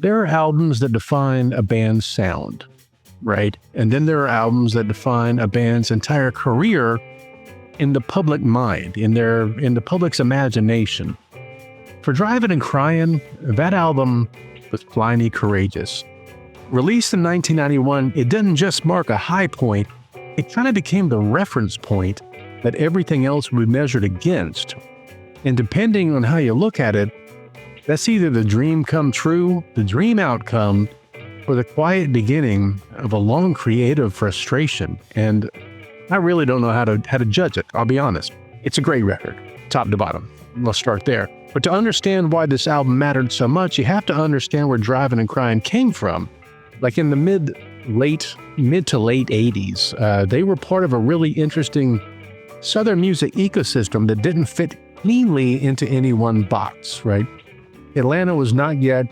there are albums that define a band's sound, right? And then there are albums that define a band's entire career in the public mind, in the public's imagination. For Drivin N Cryin, that album was Fly Me Courageous. Released in 1991, it didn't just mark a high point, it kind of became the reference point that everything else would be measured against. And depending on how you look at it, that's either the dream come true, the dream outcome, or the quiet beginning of a long creative frustration. And I really don't know how to judge it, I'll be honest. It's a great record, top to bottom. Let's start there. But to understand why this album mattered so much, you have to understand where Drivin N Cryin came from. Like in the mid to late 80s, they were part of a really interesting Southern music ecosystem that didn't fit cleanly into any one box, right? Atlanta was not yet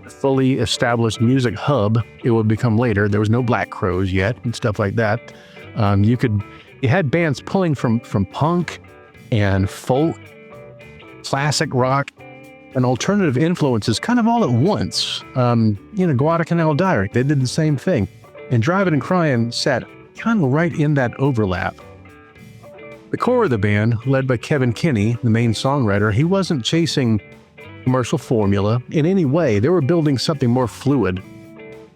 a fully established music hub. It would become later. There was no Black Crowes yet and stuff like that. You had bands pulling from punk and folk, classic rock, and alternative influences kind of all at once. Guadalcanal Direct, they did the same thing. And Drivin N Cryin sat kind of right in that overlap. The core of the band, led by Kevn Kinney, the main songwriter, he wasn't chasing commercial formula in any way. They were building something more fluid.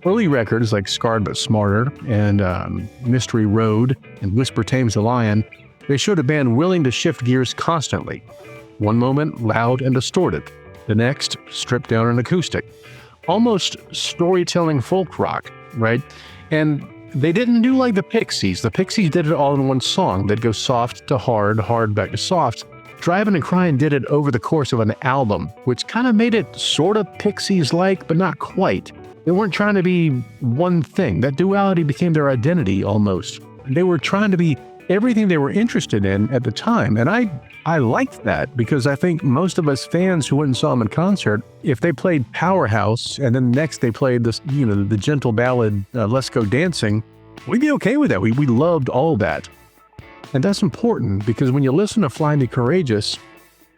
Early records like Scarred But Smarter and Mystery Road and Whisper Tames the Lion, they showed a band willing to shift gears constantly. One moment, loud and distorted. The next, stripped down and acoustic. Almost storytelling folk rock, right? And they didn't do like the Pixies. The Pixies did it all in one song. They'd go soft to hard, hard back to soft. Drivin N Cryin did it over the course of an album, which kind of made it sort of Pixies-like, but not quite. They weren't trying to be one thing. That duality became their identity almost. They were trying to be everything they were interested in at the time. And I liked that because I think most of us fans who went and saw them in concert, if they played Powerhouse and then next they played this, the gentle ballad, Let's Go Dancing, we'd be okay with that. We loved all that. And that's important because when you listen to Fly Me Courageous,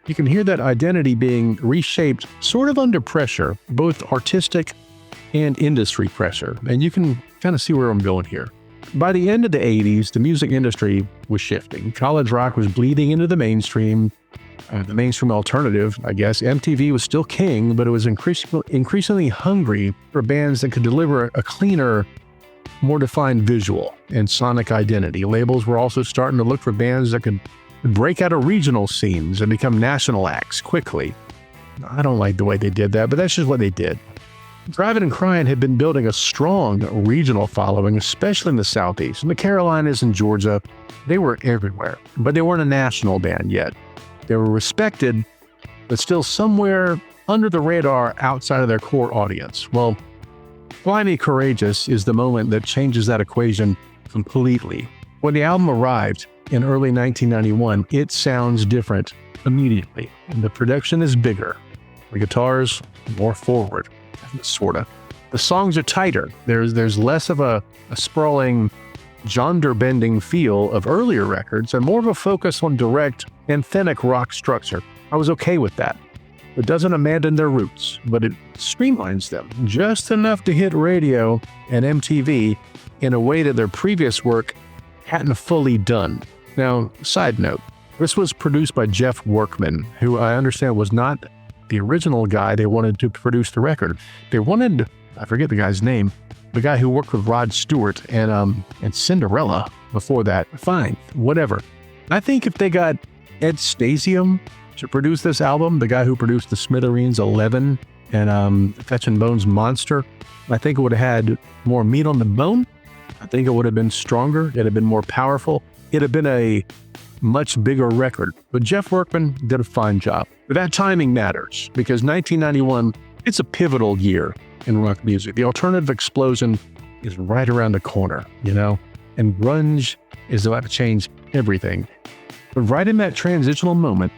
you can hear that identity being reshaped sort of under pressure, both artistic and industry pressure. And you can kind of see where I'm going here. By the end of the 80s, the music industry was shifting. College rock was bleeding into the mainstream alternative, I guess. MTV was still king, but it was increasingly hungry for bands that could deliver a cleaner, more defined visual and sonic identity. Labels were also starting to look for bands that could break out of regional scenes and become national acts quickly. I don't like the way they did that, but that's just what they did. Drivin N Cryin had been building a strong regional following, especially in the Southeast. In the Carolinas and Georgia, they were everywhere, but they weren't a national band yet. They were respected, but still somewhere under the radar outside of their core audience. Well, Fly Me Courageous is the moment that changes that equation completely. When the album arrived in early 1991, it sounds different immediately. And the production is bigger. The guitars more forward. Sorta. The songs are tighter. There's less of a sprawling, genre-bending feel of earlier records and more of a focus on direct, anthemic rock structure. I was okay with that. It doesn't abandon their roots, but it streamlines them just enough to hit radio and MTV in a way that their previous work hadn't fully done. Now, side note, this was produced by Jeff Workman, who I understand was not the original guy they wanted to produce the record. They wanted, I forget the guy's name, the guy who worked with Rod Stewart and Cinderella before that. Fine, whatever. I think if they got Ed Stasium to produce this album, the guy who produced the Smithereens 11 and Fetchin' Bones Monster, I think it would have had more meat on the bone. I think it would have been stronger. It'd have been more powerful. It'd have been a much bigger record. But Jeff Workman did a fine job. But that timing matters because 1991, it's a pivotal year in rock music. The alternative explosion is right around the corner, and grunge is about to change everything. But right in that transitional moment,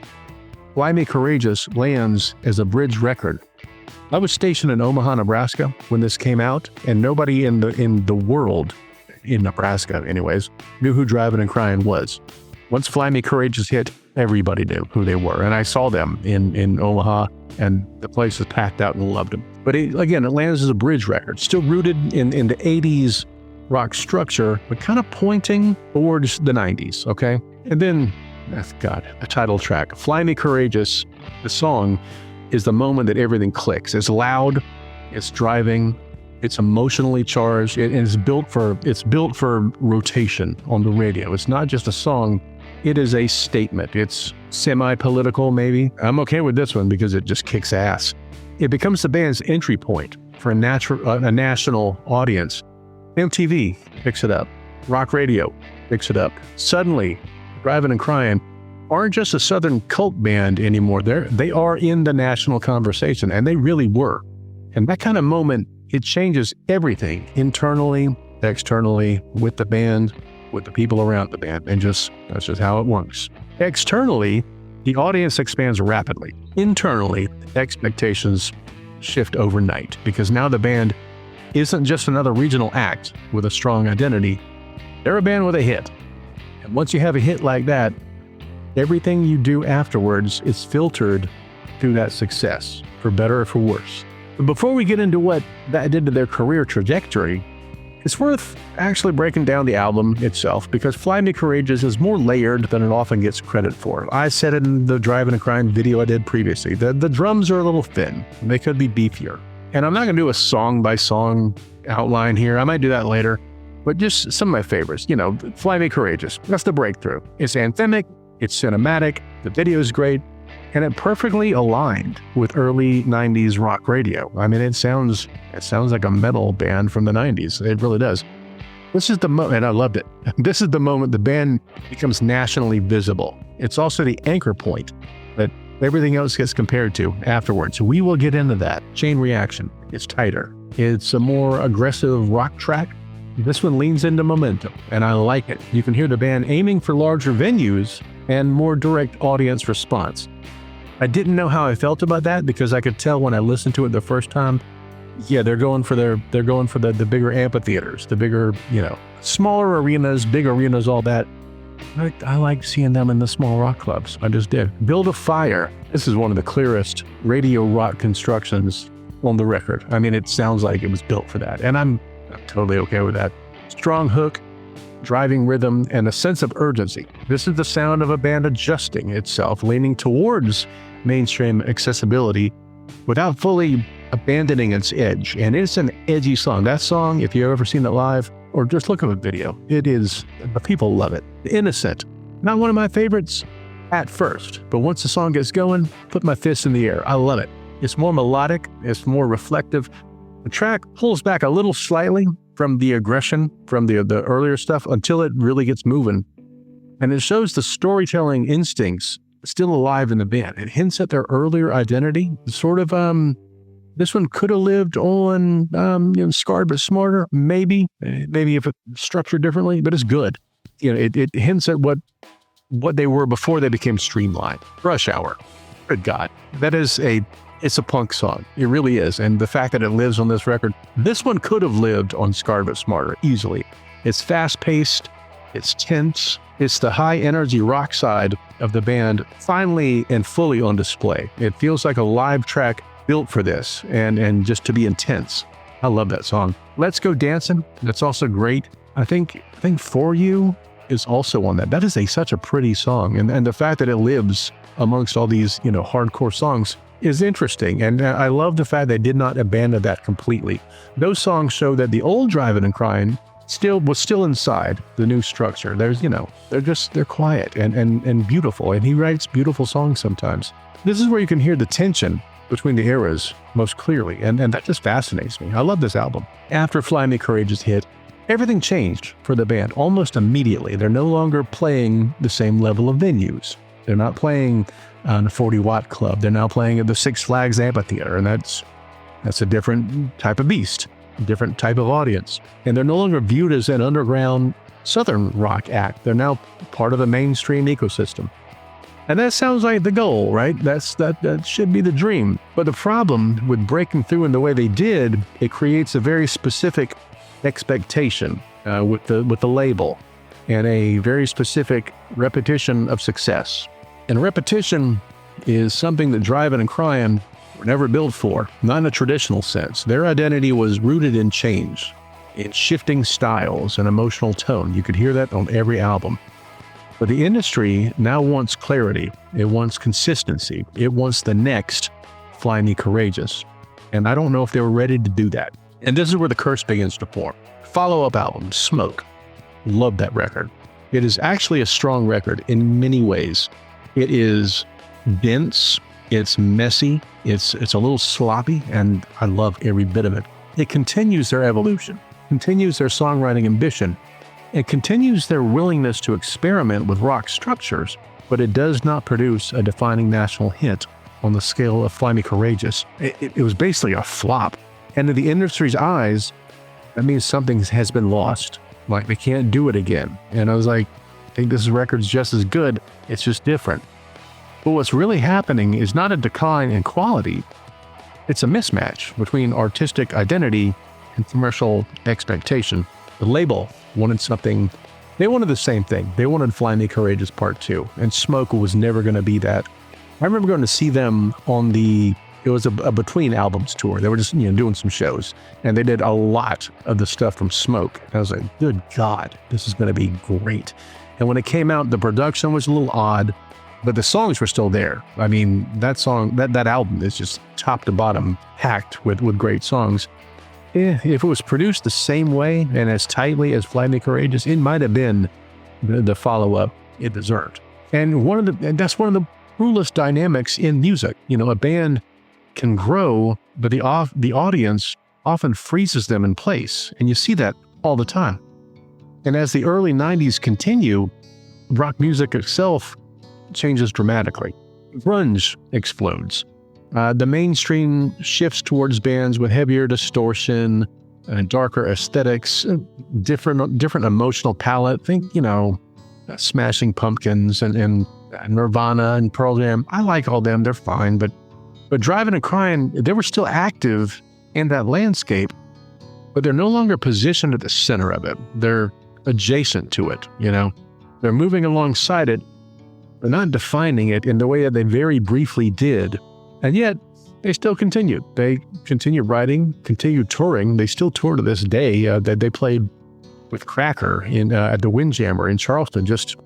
Fly Me Courageous lands as a bridge record. I was stationed in Omaha, Nebraska when this came out, and nobody in the world, in Nebraska anyways, knew who Drivin N Cryin was. Once Fly Me Courageous hit, everybody knew who they were. And I saw them in Omaha, and the place was packed out and loved them. But again, it lands as a bridge record, still rooted in the 80s rock structure, but kind of pointing towards the 90s, okay? And then, a title track, Fly Me Courageous, the song, is the moment that everything clicks. It's loud, it's driving, it's emotionally charged, and it's built for rotation on the radio. It's not just a song, it is a statement. It's semi-political, maybe. I'm okay with this one because it just kicks ass. It becomes the band's entry point for a national audience. MTV picks it up. Rock radio picks it up. Suddenly, Drivin N Cryin aren't just a Southern cult band anymore. They are in the national conversation, and they really were. And that kind of moment, it changes everything internally, externally, with the band, with the people around the band, and that's just how it works. Externally, the audience expands rapidly. Internally, expectations shift overnight because now the band isn't just another regional act with a strong identity. They're a band with a hit. And once you have a hit like that, everything you do afterwards is filtered through that success, for better or for worse. But before we get into what that did to their career trajectory, it's worth actually breaking down the album itself because Fly Me Courageous is more layered than it often gets credit for. I said it in the Drivin N Cryin video I did previously. The drums are a little thin. They could be beefier. And I'm not going to do a song-by-song outline here. I might do that later. But just some of my favorites. Fly Me Courageous. That's the breakthrough. It's anthemic. It's cinematic. The video is great. And it perfectly aligned with early 90s rock radio. I mean, it sounds like a metal band from the 90s. It really does. This is the moment, and I loved it. This is the moment the band becomes nationally visible. It's also the anchor point that everything else gets compared to afterwards. We will get into that. Chain Reaction. It's tighter. It's a more aggressive rock track. This one leans into momentum, and I like it. You can hear the band aiming for larger venues and more direct audience response. I didn't know how I felt about that because I could tell when I listened to it the first time, yeah, they're going for the bigger amphitheaters, the bigger, smaller arenas, big arenas, all that. I like seeing them in the small rock clubs. I just did. Build a Fire. This is one of the clearest radio rock constructions on the record. I mean, it sounds like it was built for that, and I'm totally okay with that. Strong hook, driving rhythm, and a sense of urgency. This is the sound of a band adjusting itself, leaning towards mainstream accessibility without fully abandoning its edge. And it's an edgy song. That song, if you've ever seen it live or just look at the video, the people love it. Innocent. Not one of my favorites at first, but once the song gets going, put my fist in the air. I love it. It's more melodic. It's more reflective. The track pulls back a little slightly from the aggression from the earlier stuff until it really gets moving. And it shows the storytelling instincts still alive in the band. It hints at their earlier identity. Sort of, this one could have lived on, Scarred But Smarter, maybe if it's structured differently, but it's good. It hints at what they were before they became streamlined. Rush Hour. Good God. It's a punk song. It really is. And the fact that it lives on this record, this one could have lived on Scarred But Smarter easily. It's fast-paced. It's tense. It's the high-energy rock side of the band finally and fully on display. It feels like a live track built for this and just to be intense. I love that song. Let's Go Dancing. That's also great. I think For You is also on that. That is such a pretty song. And the fact that it lives amongst all these, hardcore songs is interesting. And I love the fact they did not abandon that completely. Those songs show that the old Drivin N Cryin was still inside the new structure. They're quiet and beautiful. And he writes beautiful songs sometimes. This is where you can hear the tension between the eras most clearly. And that just fascinates me. I love this album. After Fly Me Courageous hit, everything changed for the band almost immediately. They're no longer playing the same level of venues. They're not playing on a 40-watt club. They're now playing at the Six Flags Amphitheater, and that's a different type of beast, a different type of audience. And they're no longer viewed as an underground Southern rock act. They're now part of the mainstream ecosystem. And that sounds like the goal, right? That should be the dream. But the problem with breaking through in the way they did, it creates a very specific expectation with the label. and a very specific repetition of success. And repetition is something that Drivin N Cryin were never built for, not in a traditional sense. Their identity was rooted in change, in shifting styles and emotional tone. You could hear that on every album. But the industry now wants clarity. It wants consistency. It wants the next Fly Me Courageous. And I don't know if they were ready to do that. And this is where the curse begins to form. Follow-up album, Smoke. Love that record. It is actually a strong record in many ways. It is dense, it's messy, it's a little sloppy, and I love every bit of it. It continues their evolution, continues their songwriting ambition, it continues their willingness to experiment with rock structures, but it does not produce a defining national hit on the scale of Fly Me Courageous. It was basically a flop. And in the industry's eyes, that means something has been lost. Like they can't do it again. And I was like, I think this record's just as good, it's just different. But what's really happening is not a decline in quality, it's a mismatch between artistic identity and commercial expectation. The label wanted something, they wanted the same thing. They wanted Fly Me Courageous Part 2, and Smoke was never going to be that. I remember going to see them on it was a between albums tour. They were just, doing some shows, and they did a lot of the stuff from Smoke. And I was like, good God, this is going to be great. And when it came out, the production was a little odd, but the songs were still there. I mean, that album is just top to bottom packed with great songs. If it was produced the same way and as tightly as Fly Me Courageous, it might have been the follow-up it deserved. And that's one of the cruelest dynamics in music. A band can grow, but the audience often freezes them in place, and you see that all the time. And as the early 90s continue, rock music itself changes dramatically. Grunge explodes. The mainstream shifts towards bands with heavier distortion and darker aesthetics, different emotional palette. Think, Smashing Pumpkins and Nirvana and Pearl Jam. I like all them, they're fine, but Drivin N Cryin, they were still active in that landscape, but they're no longer positioned at the center of it. They're adjacent to it, They're moving alongside it, but not defining it in the way that they very briefly did. And yet, they still continued. They continued writing, continued touring. They still tour to this day. They played with Cracker at the Windjammer in Charleston just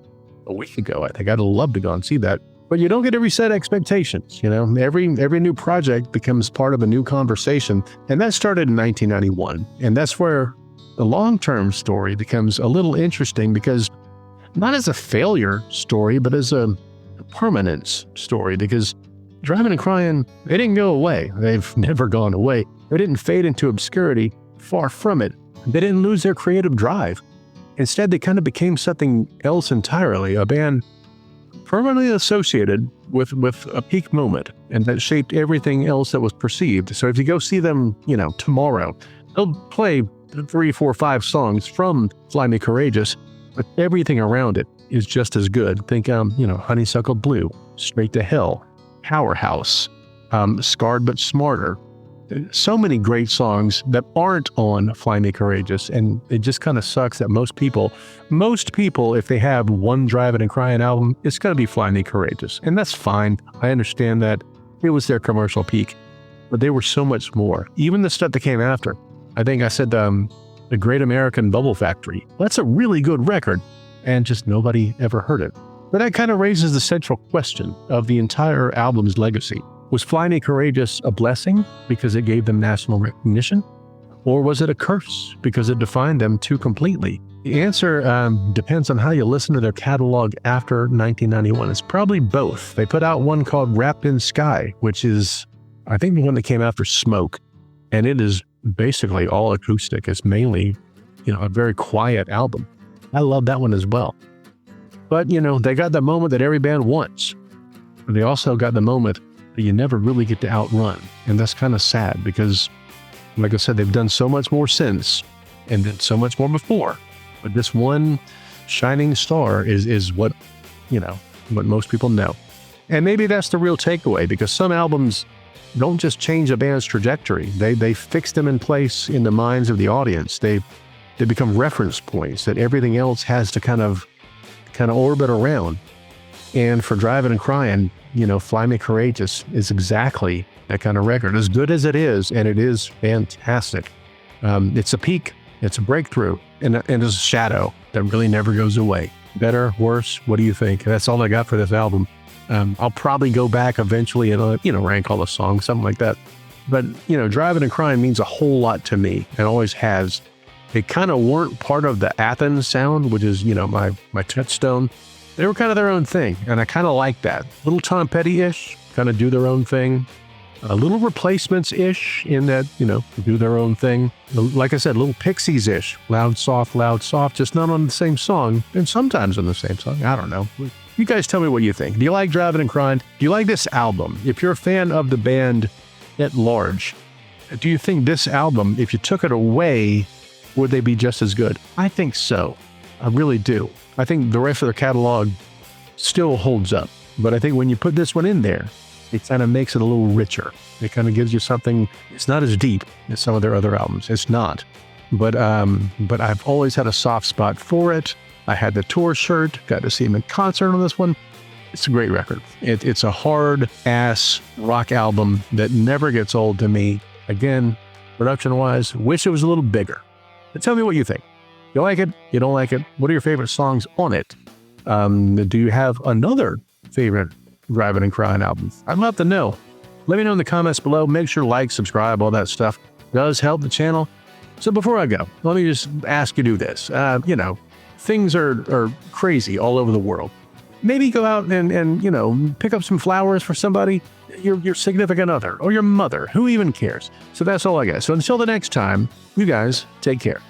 a week ago. I think I'd love to go and see that. But you don't get to reset expectations. Every new project becomes part of a new conversation. And that started in 1991. And that's where the long-term story becomes a little interesting, because not as a failure story, but as a permanence story, because Drivin N Cryin, they didn't go away. They've never gone away. They didn't fade into obscurity. Far from it. They didn't lose their creative drive. Instead, they kind of became something else entirely, a band permanently associated with a peak moment, and that shaped everything else that was perceived. So if you go see them, tomorrow, they'll play 3, 4, 5 songs from Fly Me Courageous, but everything around it is just as good. Think, Honeysuckle Blue, Straight to Hell, Powerhouse, Scarred But Smarter. So many great songs that aren't on Fly Me Courageous, and it just kind of sucks that most people, if they have one Drivin N Cryin album, it's going to be Fly Me Courageous. And that's fine. I understand that it was their commercial peak, but they were so much more. Even the stuff that came after. I think I said The Great American Bubble Factory. That's a really good record, and just nobody ever heard it. But that kind of raises the central question of the entire album's legacy. Was Fly Me Courageous a blessing because it gave them national recognition? Or was it a curse because it defined them too completely? The answer depends on how you listen to their catalog after 1991. It's probably both. They put out one called Wrapped in Sky, which is, I think, the one that came after Smoke. And it is basically all acoustic. It's mainly, a very quiet album. I love that one as well. But, they got the moment that every band wants. But they also got the moment that you never really get to outrun. And that's kind of sad because, like I said, they've done so much more since and did so much more before. But this one shining star is what most people know. And maybe that's the real takeaway, because some albums don't just change a band's trajectory. They fix them in place in the minds of the audience. They They become reference points that everything else has to kind of orbit around. And for Drivin N Cryin, you know, Fly Me Courageous is exactly that kind of record. As good as it is, and it is fantastic. It's a peak, it's a breakthrough, and it's a shadow that really never goes away. Better, worse, what do you think? That's all I got for this album. I'll probably go back eventually and, you know, rank all the songs, something like that. But, you know, Drivin N Cryin means a whole lot to me and always has. They kind of weren't part of the Athens sound, which is, you know, my touchstone. They were kind of their own thing, and I kind of like that. Little Tom Petty-ish, kind of do their own thing. A little Replacements-ish in that, you know, do their own thing. Like I said, little Pixies-ish, loud, soft, just not on the same song, and sometimes on the same song. I don't know. You guys tell me what you think. Do you like Drivin N Cryin? Do you like this album? If you're a fan of the band at large, do you think this album, if you took it away, would they be just as good? I think so. I really do. I think the rest of their catalog still holds up. But I think when you put this one in there, it kind of makes it a little richer. It kind of gives you something. It's not as deep as some of their other albums. It's not. But I've always had a soft spot for it. I had the tour shirt, got to see him in concert on this one. It's a great record. It's a hard-ass rock album that never gets old to me. Again, production-wise, wish it was a little bigger. But tell me what you think. You like it? You don't like it? What are your favorite songs on it? Do you have another favorite Drivin N Cryin album? I'd love to know. Let me know in the comments below. Make sure to like, subscribe, all that stuff. It does help the channel. So before I go, let me just ask you to do this. You know, things are crazy all over the world. Maybe go out and you know, pick up some flowers for somebody, your significant other or your mother. Who even cares? So that's all I got. So until the next time, you guys take care.